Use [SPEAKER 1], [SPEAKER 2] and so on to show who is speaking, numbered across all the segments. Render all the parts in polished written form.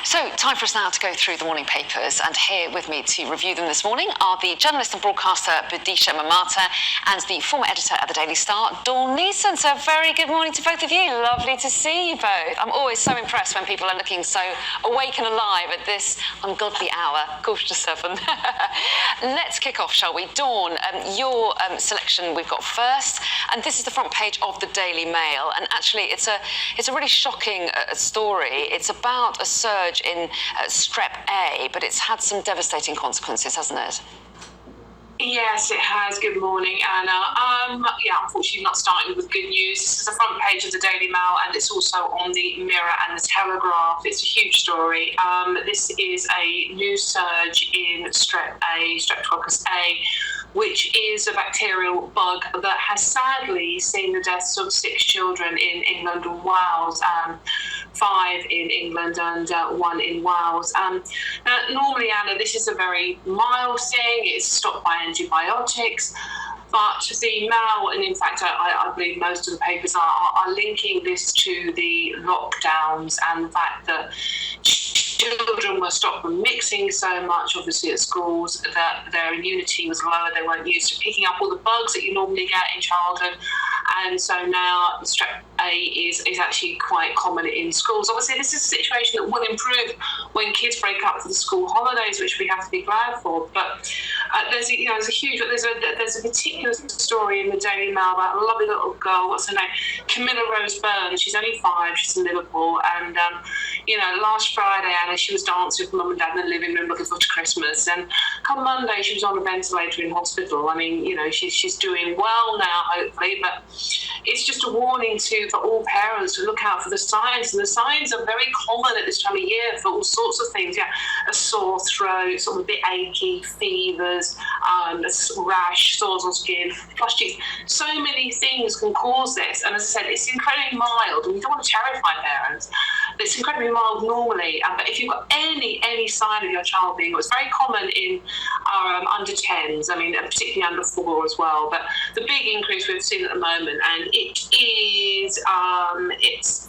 [SPEAKER 1] So, time for us now to go through the morning papers, and here with me to review them this morning are the journalist and broadcaster Budisha Mamata and the former editor at the Daily Star, Dawn Neeson. So, very good morning to both of you. Lovely to see you both. I'm always so impressed when people are looking so awake and alive at this ungodly hour, 7:15. Let's kick off, shall we? Dawn, your selection we've got first, and this is the front page of the Daily Mail, and actually it's a really shocking story. It's about a surge in strep A, but it's had some devastating consequences, hasn't it?
[SPEAKER 2] Yes, it has. Good morning, Anna. Unfortunately not starting with good news. This is the front page of the Daily Mail, and it's also on the Mirror and the Telegraph. It's a huge story. This is a new surge in Streptococcus A, which is a bacterial bug that has sadly seen the deaths of 6 children in England and Wales, 5 in England and 1 in Wales. Now, normally, Anna, this is a very mild thing. It's stopped by antibiotics. But the Mail, and in fact, I believe most of the papers are linking this to the lockdowns and the fact that children were stopped from mixing so much, obviously, at schools, that their immunity was lower. They weren't used to picking up all the bugs that you normally get in childhood. And so now strep A is actually quite common in schools. Obviously, this is a situation that will improve when kids break up for the school holidays, which we have to be glad for. But there's a particular story in the Daily Mail about a lovely little girl. What's her name? Camilla Rose Burns. She's only 5. She's in Liverpool, and last Friday, Anna, she was dancing with mum and dad in the living room looking forward to Christmas. And come Monday, she was on a ventilator in hospital. I mean, she's doing well now, hopefully, but it's just a warning for all parents to look out for the signs. And the signs are very common at this time of year for all sorts of things. Yeah, a sore throat, sort of a bit achy, fevers, a rash, sores on skin, flushed cheeks. So many things can cause this. And as I said, it's incredibly mild, and we don't want to terrify parents. It's incredibly mild normally, but if you've got any sign of your child being, it's very common in our under 10s, I mean, particularly under 4 as well. But the big increase we've seen at the moment, and it's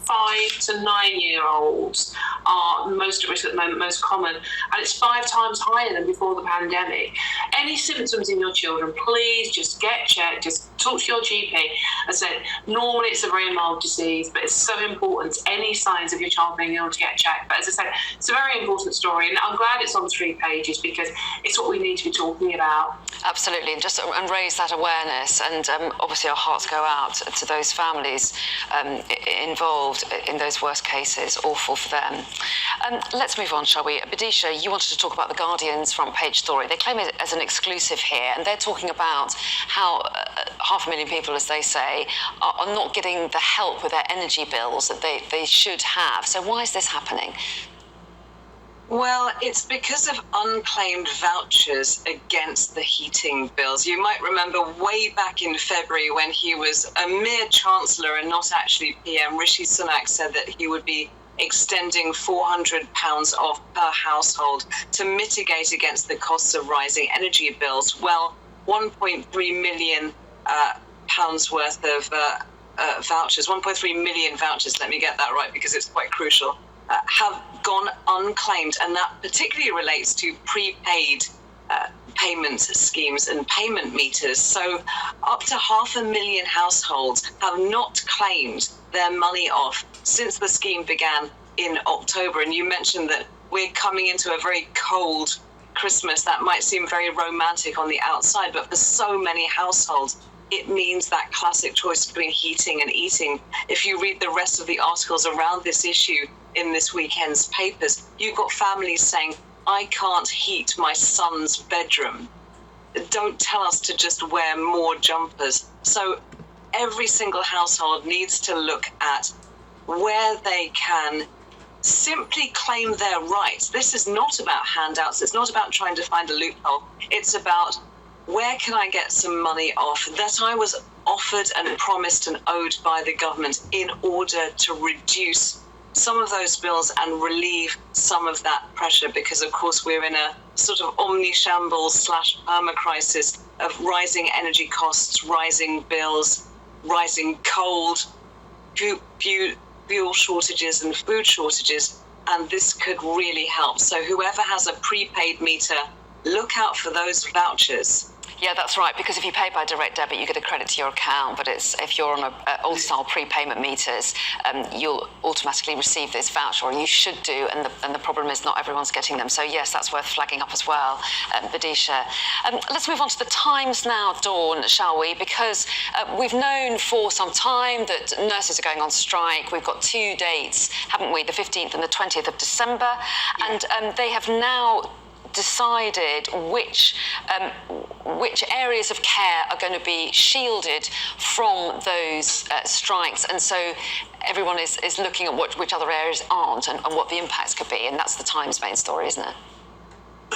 [SPEAKER 2] 5 to 9 year olds are most at risk at the moment, most common, and it's 5 times higher than before the pandemic. Any symptoms in your children, please just get checked, just talk to your GP. As I said, normally it's a very mild disease, but it's so important, any signs of your child being able to get checked. But as I said, it's a very important story, and I'm glad it's on 3 pages because it's what we need to be talking about.
[SPEAKER 1] Absolutely, and raise that awareness, and obviously our hearts go out to those families involved in those worst cases. Awful for them. Let's move on, shall we? Budisha, you wanted to talk about the Guardian's front page story. They claim it as an exclusive here, and they're talking about how 500,000 people, as they say, are not getting the help with their energy bills that they should have. So why is this happening?
[SPEAKER 3] Well, it's because of unclaimed vouchers against the heating bills. You might remember way back in February when he was a mere chancellor and not actually PM, Rishi Sunak said that he would be extending £400 off per household to mitigate against the costs of rising energy bills. Well, 1.3 million pounds worth of vouchers, 1.3 million vouchers, let me get that right because it's quite crucial, have gone unclaimed, and that particularly relates to prepaid payment schemes and payment meters. So up to 500,000 households have not claimed their money off since the scheme began in October. And you mentioned that we're coming into a very cold Christmas. That might seem very romantic on the outside, but for so many households, it means that classic choice between heating and eating. If you read the rest of the articles around this issue in this weekend's papers, you've got families saying, I can't heat my son's bedroom. Don't tell us to just wear more jumpers. So every single household needs to look at where they can simply claim their rights. This is not about handouts. It's not about trying to find a loophole. It's about where can I get some money off that I was offered and promised and owed by the government in order to reduce some of those bills and relieve some of that pressure, because of course we're in a sort of omni-shambles / perma crisis of rising energy costs, rising bills, rising cold, fuel shortages and food shortages. and this could really help. So whoever has a prepaid meter, look out for those vouchers.
[SPEAKER 1] Yeah, that's right, because if you pay by direct debit, you get a credit to your account, but if you're on old-style prepayment meters, you'll automatically receive this voucher, or you should do, and the problem is not everyone's getting them. So yes, that's worth flagging up as well, Vidisha. Let's move on to the times now, Dawn, shall we? Because we've known for some time that nurses are going on strike. We've got 2 dates, haven't we? The 15th and the 20th of December, and they have now decided which areas of care are going to be shielded from those strikes, and so everyone is looking at which other areas aren't and what the impacts could be, and that's the Times main story, isn't it?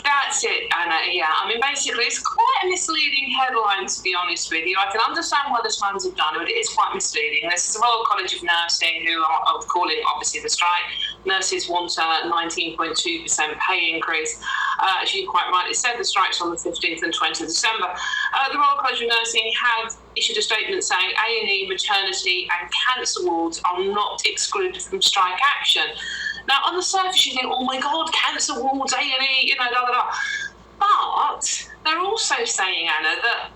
[SPEAKER 2] That's it, Anna. Yeah, I mean, basically, it's quite a misleading headline, to be honest with you. I can understand why the Times have done it, but it is quite misleading. This is the Royal College of Nursing who are calling, obviously, the strike. Nurses want a 19.2% pay increase. As you quite rightly said, the strike's on the 15th and 20th of December. The Royal College of Nursing have issued a statement saying A&E, maternity and cancer wards are not excluded from strike action. Now, on the surface, you think, oh my God, cancer wards, A&E, da, da, da. But they're also saying, Anna, that,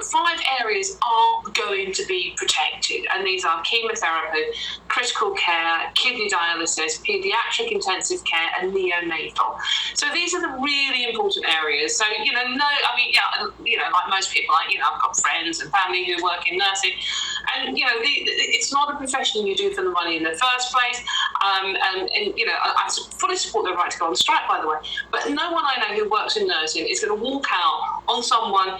[SPEAKER 2] 5 areas are going to be protected. And these are chemotherapy, critical care, kidney dialysis, paediatric intensive care, and neonatal. So these are the really important areas. So, like most people, I've got friends and family who work in nursing. And, it's not a profession you do for the money in the first place. I fully support their right to go on strike, by the way. But no one I know who works in nursing is going to walk out on someone,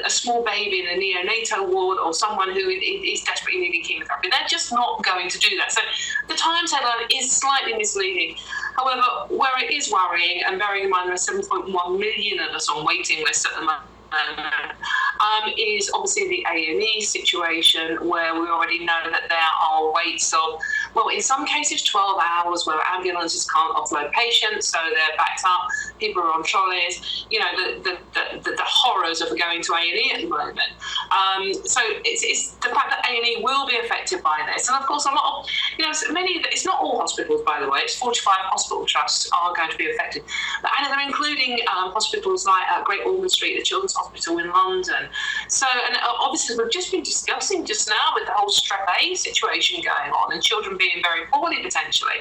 [SPEAKER 2] a small baby in a neonatal ward, or someone who is desperately needing chemotherapy. They're just not going to do that. So the Times headline is slightly misleading. However, where it is worrying, and bearing in mind there are 7.1 million of us on waiting lists at the moment, is obviously the A&E situation, where we already know that there are waits of, well, in some cases 12 hours, where ambulances can't offload patients, so they're backed up, people are on trolleys, the horrors of going to A&E at the moment. So it's the fact that A&E will be affected by this. And of course, a lot of, it's not all hospitals, by the way, it's 45 hospital trusts are going to be affected. And they're including hospitals like Great Ormond Street, the Children's Hospital in London. So, and obviously we've just been discussing just now with the whole strep A situation going on and children being very poorly potentially.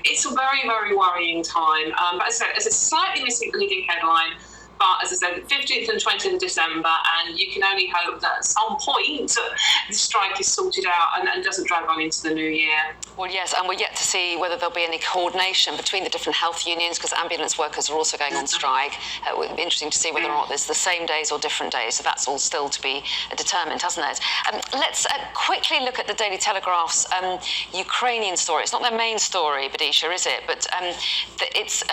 [SPEAKER 2] It's a very, very worrying time. But as I said, it's a slightly misleading headline. But as I said, the 15th and 20th of December, and you can only hope that at some point the strike is sorted out and doesn't drag on into the new year.
[SPEAKER 1] Well, yes, and we're yet to see whether there'll be any coordination between the different health unions, because ambulance workers are also going on strike. It would be interesting to see whether or not it's the same days or different days. So that's all still to be determined, hasn't it? Let's quickly look at the Daily Telegraph's Ukrainian story. It's not their main story, Vidisha, is it? But it's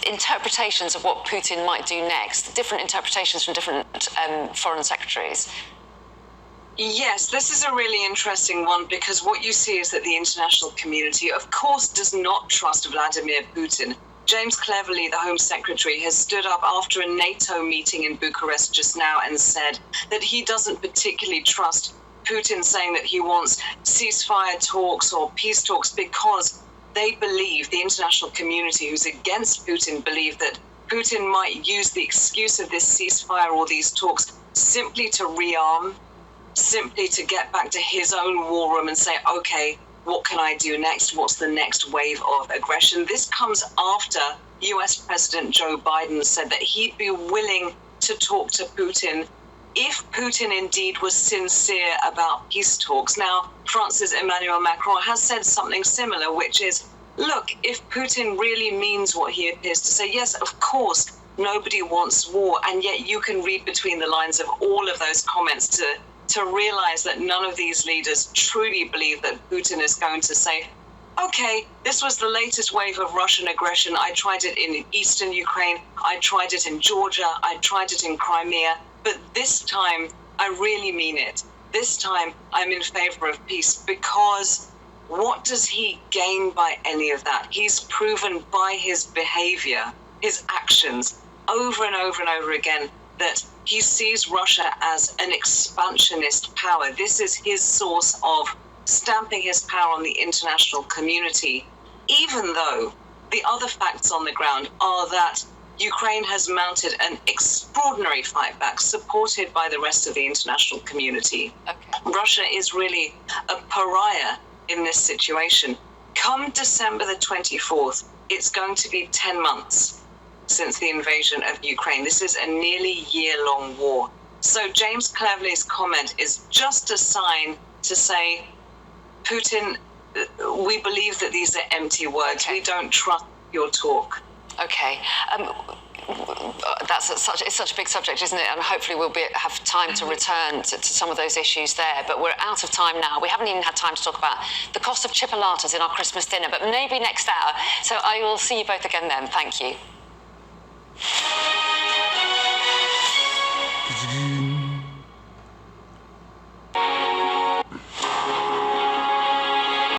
[SPEAKER 1] interpretations of what Putin might do next, different interpretations from different foreign secretaries.
[SPEAKER 3] Yes, this is a really interesting one, because what you see is that the international community, of course, does not trust Vladimir Putin. James Cleverly, the Home Secretary, has stood up after a NATO meeting in Bucharest just now and said that he doesn't particularly trust Putin, saying that he wants ceasefire talks or peace talks, because they believe, the international community who's against Putin believe, that Putin might use the excuse of this ceasefire or these talks simply to rearm, simply to get back to his own war room and say, okay, what can I do next? What's the next wave of aggression? This comes after US President Joe Biden said that he'd be willing to talk to Putin if Putin indeed was sincere about peace talks. Now, France's Emmanuel Macron has said something similar, which is, look, if Putin really means what he appears to say, yes, of course, nobody wants war. And yet you can read between the lines of all of those comments to realize that none of these leaders truly believe that Putin is going to say, okay, this was the latest wave of Russian aggression. I tried it in eastern Ukraine. I tried it in Georgia. I tried it in Crimea. But this time, I really mean it. This time, I'm in favor of peace, because what does he gain by any of that? He's proven by his behavior, his actions, over and over and over again, that he sees Russia as an expansionist power. This is his source of stamping his power on the international community. even though the other facts on the ground are that Ukraine has mounted an extraordinary fight back, supported by the rest of the international community.
[SPEAKER 1] Okay.
[SPEAKER 3] Russia is really a pariah in this situation. Come December the 24th, it's going to be 10 months since the invasion of Ukraine. This is a nearly year-long war. So James Cleverly's comment is just a sign to say, Putin, we believe that these are empty words.
[SPEAKER 1] Okay.
[SPEAKER 3] We don't trust your talk.
[SPEAKER 1] Okay. It's such a big subject, isn't it? And hopefully we'll have time to return to some of those issues there. But we're out of time now. We haven't even had time to talk about the cost of chipolatas in our Christmas dinner, but maybe next hour. So I will see you both again then. Thank you.